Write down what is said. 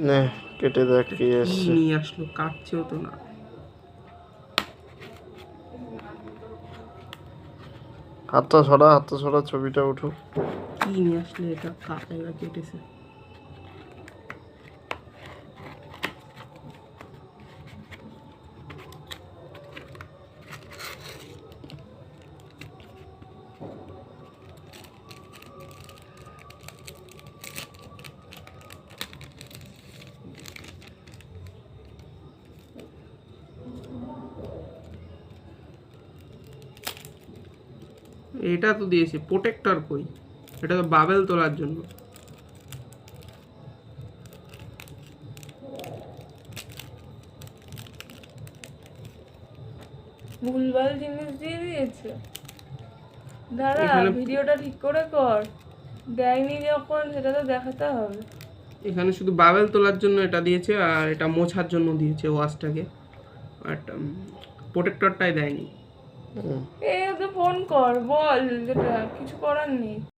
নে কেটে দেখ কি কি এসছে। নিয়ে আসলো, কাটছেও তো না। হাতটা সরা ছবিটা উঠুক। কি নিয়ে আসলে এটা, এবার কেটেছে। এটা তো দিয়েছে প্রোটেক্টর, কই? এটা তো বাবেল তোলার জন্য। ভুলভাল জিনিস দিয়ে দিয়েছে। দাঁড়া, এখানে ভিডিওটা ঠিক করে কর। দেয়নি যখন সেটা তো দেখাতে হবে। এখানে শুধু বাবেল তোলার জন্য এটা দিয়েছে, আর এটা মোছার জন্য দিয়েছে ওয়াশটাকে, বাট প্রোটেক্টরটাই দেয়নি। এই ওকে ফোন কর, বল, যেটা কিছু করার নেই।